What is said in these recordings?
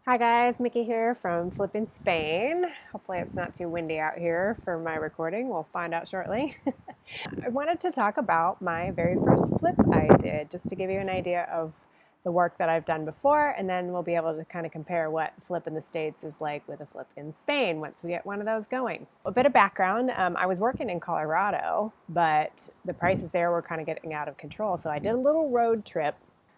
Hi guys, Mickey here from Flip in Spain. Hopefully it's not too windy out here for my recording. We'll find out shortly. I wanted to talk about my very first flip I did, just to give you an idea of the work that I've done before, and then we'll be able to kind of compare what flip in the States is like with a flip in Spain once we get one of those going. A bit of background, I was working in Colorado, but the prices there were kind of getting out of control, so I did a little road trip.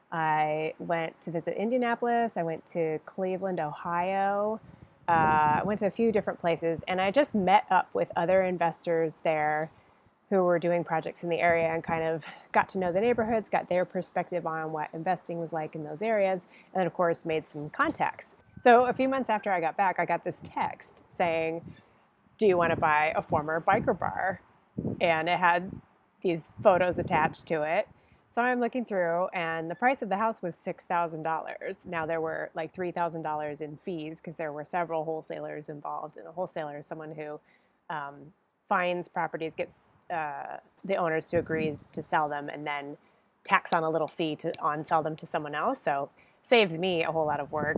I went to visit Indianapolis. I went to Cleveland, Ohio. I went to a few different places, and I just met up with other investors there who were doing projects in the area and kind of got to know the neighborhoods, got their perspective on what investing was like in those areas, and then, of course, made some contacts. So a few months after I got back, I got this text saying, "Do you want to buy a former biker bar?" And it had these photos attached to it. So I'm looking through, and the price of the house was $6,000. Now there were like $3,000 in fees because there were several wholesalers involved. And a wholesaler is someone who finds properties, gets the owners to agree to sell them, and then tacks on a little fee to on sell them to someone else. So saves me a whole lot of work,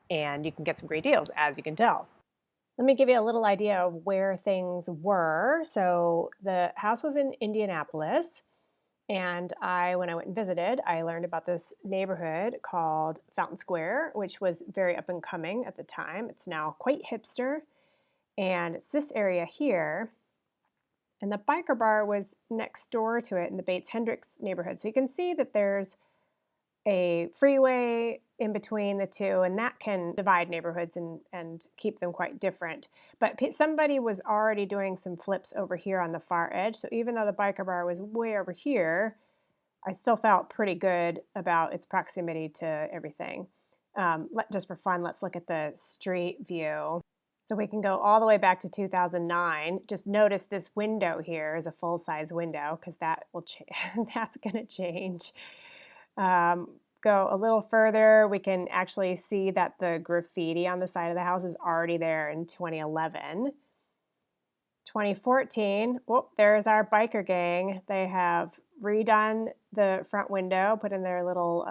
and you can get some great deals, as you can tell. Let me give you a little idea of where things were. So the house was in Indianapolis. And when I went and visited, I learned about this neighborhood called Fountain Square, which was very up and coming at the time. It's now quite hipster. And it's this area here. And the biker bar was next door to it in the Bates Hendricks neighborhood. So you can see that there's a freeway in between the two, and that can divide neighborhoods and keep them quite different. But somebody was already doing some flips over here on the far edge. So even though the biker bar was way over here, I still felt pretty good about its proximity to everything. Just for fun, let's look at the street view. So we can go all the way back to 2009. Just notice this window here is a full-size window because that will that's going to change. Go a little further, we can actually see that the graffiti on the side of the house is already there in 2011. 2014, oh, there's our biker gang. They have redone the front window, put in their little,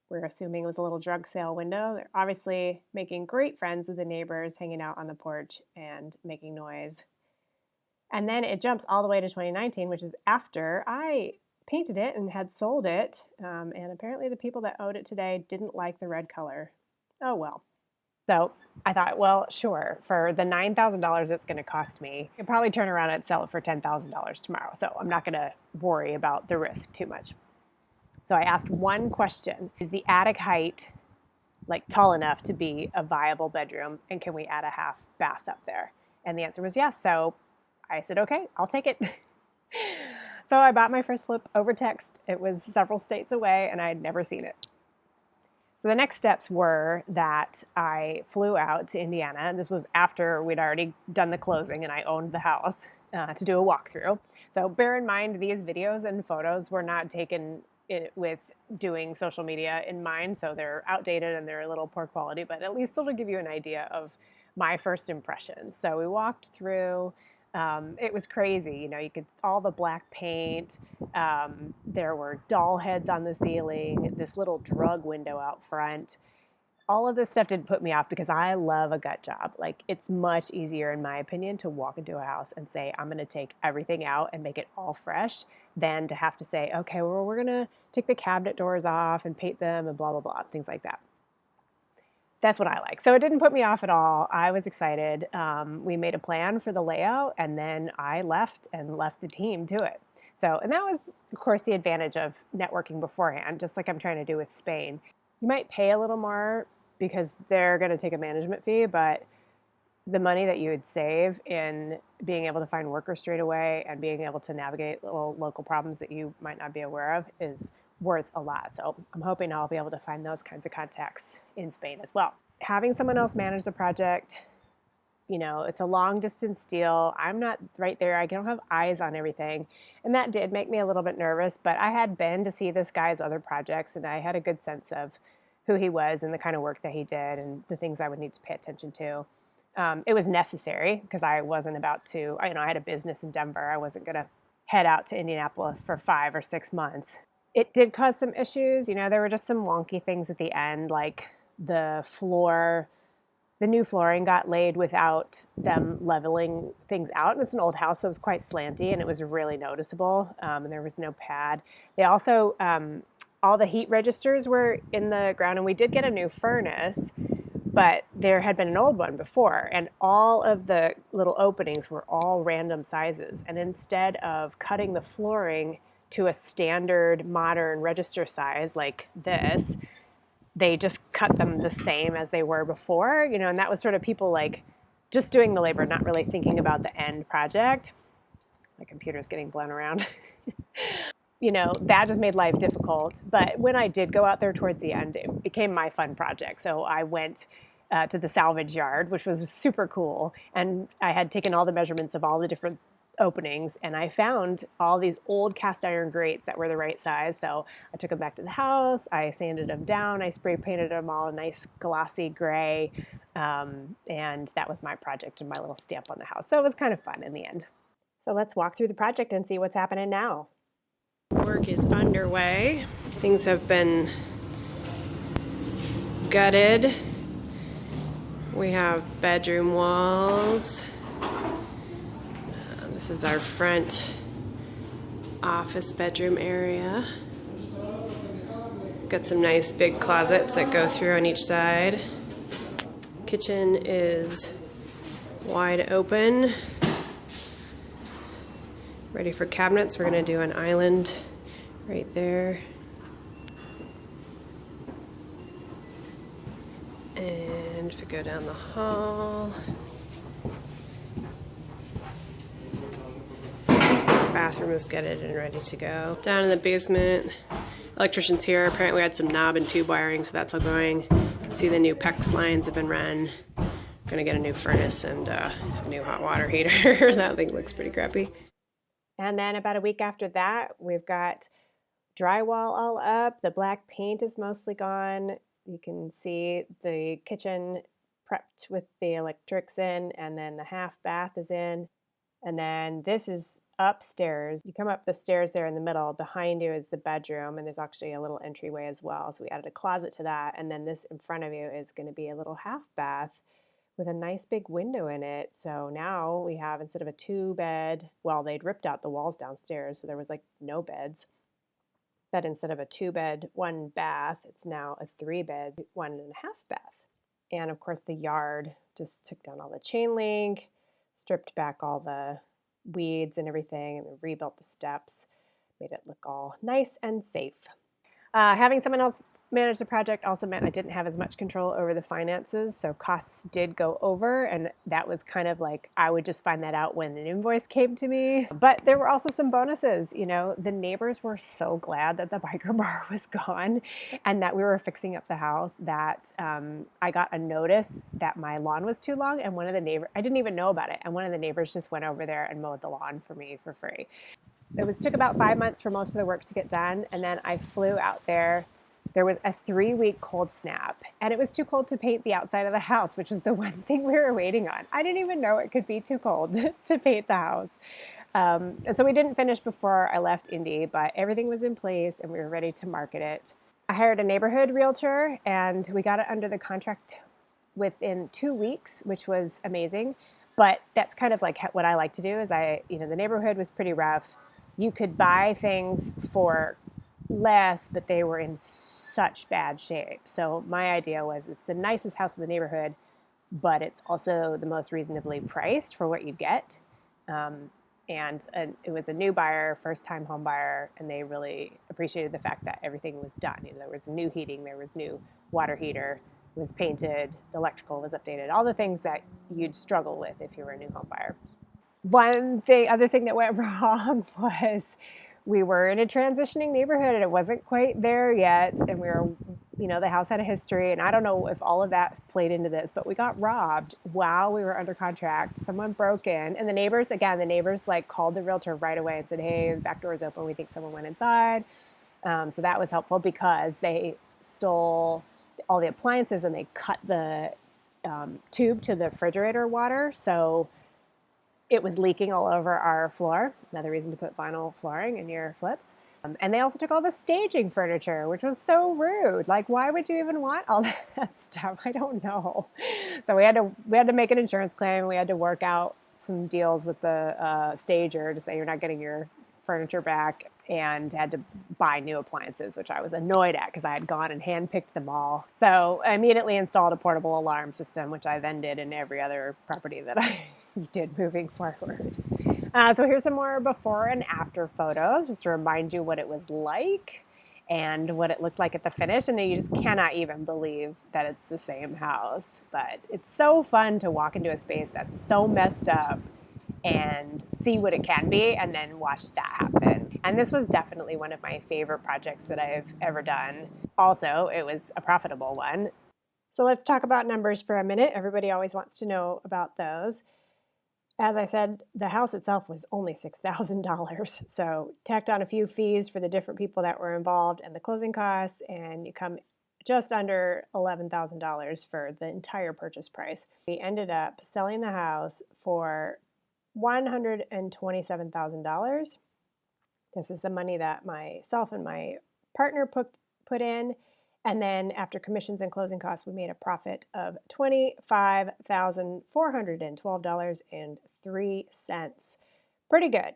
we're assuming it was a little drug sale window. They're obviously making great friends with the neighbors, hanging out on the porch and making noise. And then it jumps all the way to 2019, which is after I painted it and had sold it, and apparently the people that owned it today didn't like the red color. Oh well. So I thought, well, sure, for the $9,000 it's going to cost me, I could probably turn around and sell it for $10,000 tomorrow. So I'm not going to worry about the risk too much. So I asked one question: is the attic height like tall enough to be a viable bedroom, and can we add a half bath up there? And the answer was yes. So I said, okay, I'll take it. So I bought my first flip over text. It was several states away, and I had never seen it. So the next steps were that I flew out to Indiana, and this was after we'd already done the closing and I owned the house, to do a walkthrough. So bear in mind, these videos and photos were not taken with doing social media in mind, so they're outdated and they're a little poor quality, but at least it'll give you an idea of my first impressions. So we walked through. It was crazy. You know, you could, all the black paint. There were doll heads on the ceiling, this little drug window out front. All of this stuff didn't put me off because I love a gut job. Like, it's much easier, in my opinion, to walk into a house and say, I'm going to take everything out and make it all fresh, than to have to say, okay, well, we're going to take the cabinet doors off and paint them and blah, blah, blah, things like that. That's what I like. So it didn't put me off at all. I was excited. We made a plan for the layout, and then I left the team to it. So, and that was, of course, the advantage of networking beforehand, just like I'm trying to do with Spain. You might pay a little more because they're going to take a management fee, but the money that you would save in being able to find workers straight away and being able to navigate little local problems that you might not be aware of is worth a lot. So I'm hoping I'll be able to find those kinds of contacts in Spain as well. Having someone else manage the project, you know, it's a long distance deal. I'm not right there. I don't have eyes on everything. And that did make me a little bit nervous, but I had been to see this guy's other projects, and I had a good sense of who he was and the kind of work that he did and the things I would need to pay attention to. It was necessary because I wasn't about to, I had a business in Denver. I wasn't going to head out to Indianapolis for 5 or 6 months. It did cause some issues. There were just some wonky things at the end, like the floor, the new flooring got laid without them leveling things out. It was an old house, so it was quite slanty, and it was really noticeable. And there was no pad. They also, all the heat registers were in the ground, and we did get a new furnace, but there had been an old one before, and all of the little openings were all random sizes. And instead of cutting the flooring to a standard modern register size like this, they just cut them the same as they were before, and that was sort of people like just doing the labor, not really thinking about the end project. My computer's getting blown around. That just made life difficult. But when I did go out there towards the end, it became my fun project. So I went to the salvage yard, which was super cool. And I had taken all the measurements of all the different openings, and I found all these old cast iron grates that were the right size. So I took them back to the house, I sanded them down, I spray painted them all a nice glossy gray, and that was my project and my little stamp on the house. So it was kind of fun in the end. So let's walk through the project and see what's happening now. Work is underway. Things have been gutted. We have bedroom walls. This is our front office bedroom area. Got some nice big closets that go through on each side. Kitchen is wide open. Ready for cabinets. We're going to do an island right there. And if we go down the hall, bathroom is gutted and ready to go. Down in the basement, electrician's here. Apparently we had some knob and tube wiring, so that's all going. You can see the new PEX lines have been run. I'm gonna get a new furnace and a new hot water heater. That thing looks pretty crappy. And then about a week after that, we've got drywall all up. The black paint is mostly gone. You can see the kitchen prepped with the electrics in, and then the half bath is in. And then this is upstairs. You come up the stairs there in the middle. Behind you is the bedroom, and there's actually a little entryway as well. So we added a closet to that. And then this in front of you is going to be a little half bath with a nice big window in it. So now we have, instead of a 2-bed, well, they'd ripped out the walls downstairs, so there was like no beds. But instead of a 2-bed, 1 bath, it's now a 3-bed, 1.5 bath. And of course the yard just took down all the chain link, stripped back all the weeds and everything, and rebuilt the steps, made it look all nice and safe. Having someone else manage the project also meant I didn't have as much control over the finances, so costs did go over, and that was kind of like I would just find that out when an invoice came to me. But there were also some bonuses. The neighbors were so glad that the biker bar was gone and that we were fixing up the house that I got a notice that my lawn was too long, and one of the neighbors, I didn't even know about it, and one of the neighbors just went over there and mowed the lawn for me for free. It took about 5 months for most of the work to get done, and then I flew out there. There was a 3-week cold snap, and it was too cold to paint the outside of the house, which was the one thing we were waiting on. I didn't even know it could be too cold to paint the house. And so we didn't finish before I left Indy, but everything was in place and we were ready to market it. I hired a neighborhood realtor, and we got it under the contract within 2 weeks, which was amazing. But that's kind of like what I like to do is the neighborhood was pretty rough. You could buy things for less, but they were in such bad shape. So my idea was it's the nicest house in the neighborhood, but it's also the most reasonably priced for what you get. And it was a new buyer, first-time home buyer, and they really appreciated the fact that everything was done. There was new heating, there was new water heater, it was painted, the electrical was updated, all the things that you'd struggle with if you were a new home buyer. Other thing that went wrong was we were in a transitioning neighborhood and it wasn't quite there yet. And the house had a history, and I don't know if all of that played into this, but we got robbed while we were under contract. Someone broke in, and the neighbors called the realtor right away and said, hey, the back door is open. We think someone went inside. So that was helpful because they stole all the appliances and they cut the tube to the refrigerator water. So it was leaking all over our floor. Another reason to put vinyl flooring in your flips. And they also took all the staging furniture, which was so rude. Like, why would you even want all that stuff? I don't know. So we had to make an insurance claim. We had to work out some deals with the stager to say you're not getting your furniture back, and had to buy new appliances, which I was annoyed at because I had gone and handpicked them all. So I immediately installed a portable alarm system, which I then did in every other property that I did moving forward. So here's some more before and after photos, just to remind you what it was like and what it looked like at the finish. And you just cannot even believe that it's the same house. But it's so fun to walk into a space that's so messed up and see what it can be and then watch that happen. And this was definitely one of my favorite projects that I've ever done. Also, it was a profitable one. So let's talk about numbers for a minute. Everybody always wants to know about those. As I said, the house itself was only $6,000. So tacked on a few fees for the different people that were involved and the closing costs, and you come just under $11,000 for the entire purchase price. We ended up selling the house for $127,000. This is the money that myself and my partner put in. And then after commissions and closing costs, we made a profit of $25,412.03. Pretty good.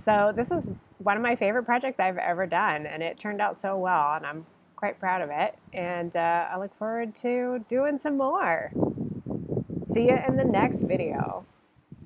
So this is one of my favorite projects I've ever done, and it turned out so well, and I'm quite proud of it. And I look forward to doing some more. See you in the next video.